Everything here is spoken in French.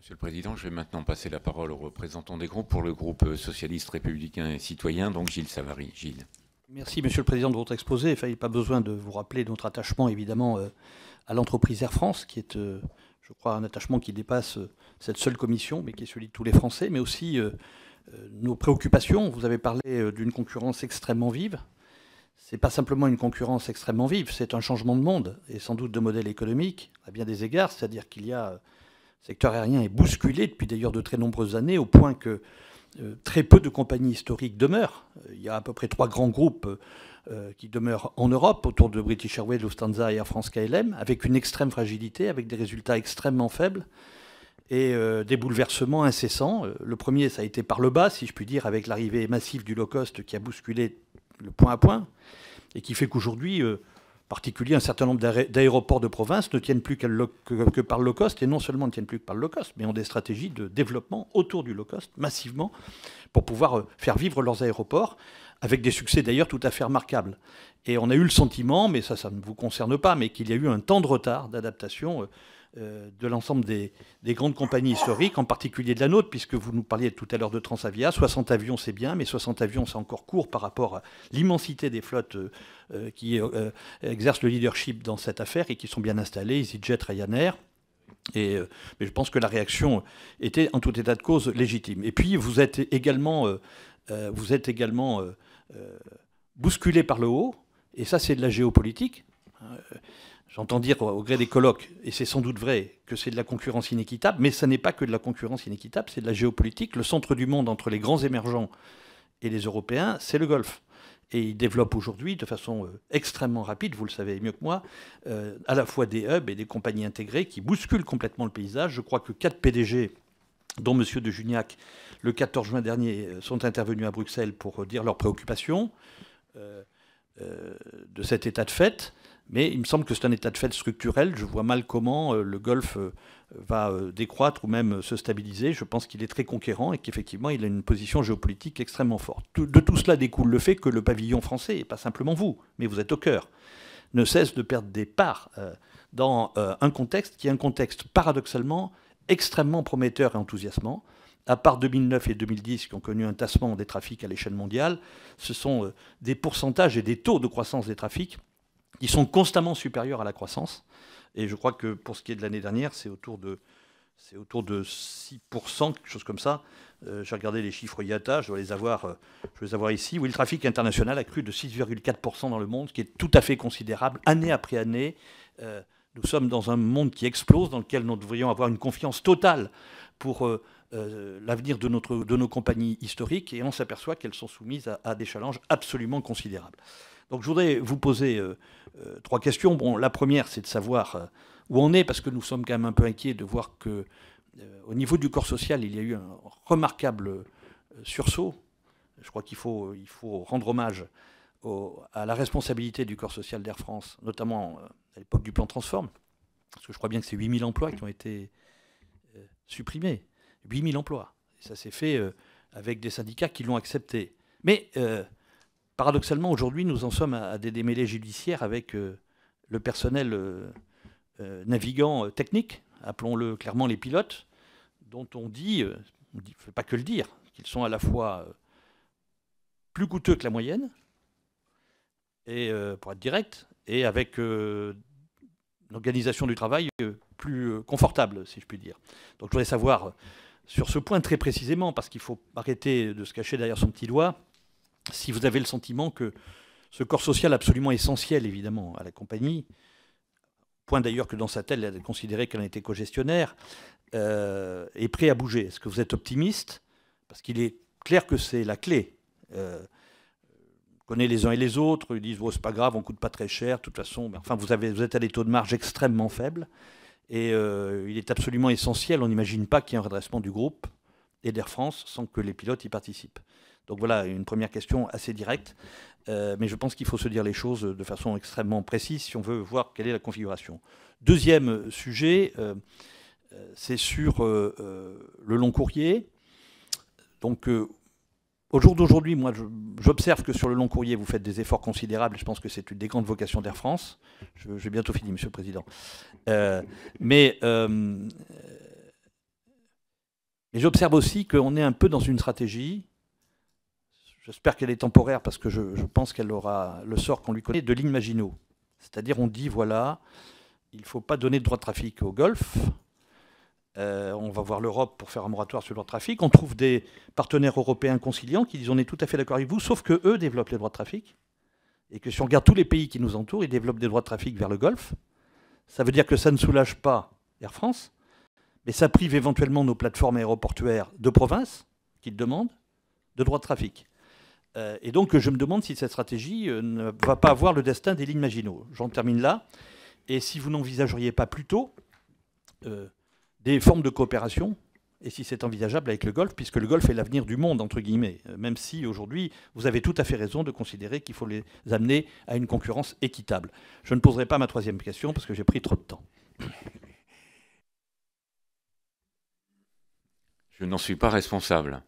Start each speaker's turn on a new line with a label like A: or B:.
A: Monsieur le Président, je vais maintenant passer la parole aux représentants des groupes pour le groupe socialiste, républicain et citoyen, donc Gilles Savary. Gilles.
B: Merci, Monsieur le Président, de votre exposé. Il n'y a pas besoin de vous rappeler notre attachement, évidemment, à l'entreprise Air France, qui est, je crois, un attachement qui dépasse cette seule commission, mais qui est celui de tous les Français, mais aussi nos préoccupations. Vous avez parlé d'une concurrence extrêmement vive. Ce n'est pas simplement une concurrence extrêmement vive, c'est un changement de monde, et sans doute de modèle économique, à bien des égards. C'est-à-dire qu'il y a... Le secteur aérien est bousculé depuis d'ailleurs de très nombreuses années, au point que très peu de compagnies historiques demeurent. Il y a à peu près 3 grands groupes qui demeurent en Europe, autour de British Airways, Lufthansa et Air France KLM, avec une extrême fragilité, avec des résultats extrêmement faibles et des bouleversements incessants. Le premier, ça a été par le bas, si je puis dire, avec l'arrivée massive du low-cost qui a bousculé le point à point, et qui fait qu'aujourd'hui... En particulier, un certain nombre d'aéroports de province ne tiennent plus que par le low-cost, et non seulement ne tiennent plus que par le low-cost, mais ont des stratégies de développement autour du low-cost, massivement, pour pouvoir faire vivre leurs aéroports, avec des succès d'ailleurs tout à fait remarquables. Et on a eu le sentiment, mais ça ne vous concerne pas, mais qu'il y a eu un temps de retard d'adaptation de l'ensemble des grandes compagnies historiques, en particulier de la nôtre, puisque vous nous parliez tout à l'heure de Transavia. 60 avions, c'est bien, mais 60 avions, c'est encore court par rapport à l'immensité des flottes qui exercent le leadership dans cette affaire et qui sont bien installées, EasyJet, Ryanair. Mais je pense que la réaction était, en tout état de cause, légitime. Et puis, vous êtes également bousculé par le haut, et ça, c'est de la géopolitique. J'entends dire au gré des colloques, et c'est sans doute vrai, que c'est de la concurrence inéquitable, mais ça n'est pas que de la concurrence inéquitable, c'est de la géopolitique. Le centre du monde entre les grands émergents et les Européens, c'est le Golfe. Et ils développent aujourd'hui de façon extrêmement rapide, vous le savez mieux que moi, à la fois des hubs et des compagnies intégrées qui bousculent complètement le paysage. Je crois que 4 PDG, dont M. de Juniac, le 14 juin dernier, sont intervenus à Bruxelles pour dire leurs préoccupations de cet état de fait. Mais il me semble que c'est un état de fait structurel. Je vois mal comment le Golfe va décroître ou même se stabiliser. Je pense qu'il est très conquérant et qu'effectivement, il a une position géopolitique extrêmement forte. De tout cela découle le fait que le pavillon français, et pas simplement vous, mais vous êtes au cœur, ne cesse de perdre des parts dans un contexte qui est un contexte paradoxalement extrêmement prometteur et enthousiasmant. À part 2009 et 2010 qui ont connu un tassement des trafics à l'échelle mondiale, ce sont des pourcentages et des taux de croissance des trafics qui sont constamment supérieurs à la croissance. Et je crois que pour ce qui est de l'année dernière, c'est autour de 6%, quelque chose comme ça. J'ai regardé les chiffres IATA, je dois les avoir ici. Oui, le trafic international a cru de 6,4% dans le monde, ce qui est tout à fait considérable, année après année. Nous sommes dans un monde qui explose, dans lequel nous devrions avoir une confiance totale pour l'avenir de nos compagnies historiques, et on s'aperçoit qu'elles sont soumises à des challenges absolument considérables. Donc je voudrais vous poser 3 questions. Bon, la première, c'est de savoir où on est, parce que nous sommes quand même un peu inquiets de voir qu'au niveau du corps social, il y a eu un remarquable sursaut. Je crois qu'il faut rendre hommage à la responsabilité du corps social d'Air France, notamment à l'époque du plan Transform, parce que je crois bien que c'est 8000 emplois qui ont été supprimés. 8000 emplois. Et ça s'est fait avec des syndicats qui l'ont accepté. Mais... paradoxalement, aujourd'hui, nous en sommes à des démêlés judiciaires avec le personnel navigant technique, appelons-le clairement les pilotes, dont on dit, ne fait pas que le dire, qu'ils sont à la fois plus coûteux que la moyenne, et pour être direct, et avec une organisation du travail plus confortable, si je puis dire. Donc je voudrais savoir, sur ce point très précisément, parce qu'il faut arrêter de se cacher derrière son petit doigt, si vous avez le sentiment que ce corps social absolument essentiel, évidemment, à la compagnie, point d'ailleurs que dans sa tête, elle a considéré qu'elle en était co-gestionnaire, est prêt à bouger. Est-ce que vous êtes optimiste? Parce qu'il est clair que c'est la clé. On connaît les uns et les autres, ils disent oh, c'est pas grave, on coûte pas très cher, de toute façon. Enfin, vous êtes à des taux de marge extrêmement faibles, et il est absolument essentiel, on n'imagine pas qu'il y ait un redressement du groupe et d'Air France sans que les pilotes y participent. Donc voilà, une première question assez directe, mais je pense qu'il faut se dire les choses de façon extrêmement précise si on veut voir quelle est la configuration. Deuxième sujet, c'est sur le long courrier. Donc au jour d'aujourd'hui, moi j'observe que sur le long courrier, vous faites des efforts considérables, je pense que c'est une des grandes vocations d'Air France. J'ai bientôt fini, Monsieur le Président. Mais Mais j'observe aussi qu'on est un peu dans une stratégie, j'espère qu'elle est temporaire parce que je pense qu'elle aura le sort qu'on lui connaît, de lignes Maginot. C'est-à-dire on dit, voilà, il ne faut pas donner de droit de trafic au Golfe, on va voir l'Europe pour faire un moratoire sur le droit de trafic, on trouve des partenaires européens conciliants qui disent on est tout à fait d'accord avec vous, sauf qu'eux développent les droits de trafic, et que si on regarde tous les pays qui nous entourent, ils développent des droits de trafic vers le Golfe. Ça veut dire que ça ne soulage pas Air France, mais ça prive éventuellement nos plateformes aéroportuaires de province, qui le demandent, de droits de trafic. Et donc je me demande si cette stratégie ne va pas avoir le destin des lignes Maginot. J'en termine là. Et si vous n'envisageriez pas plutôt des formes de coopération, et si c'est envisageable avec le Golfe, puisque le Golfe est l'avenir du monde, entre guillemets, même si aujourd'hui, vous avez tout à fait raison de considérer qu'il faut les amener à une concurrence équitable. Je ne poserai pas ma troisième question, parce que j'ai pris trop de temps.
A: Je n'en suis pas responsable.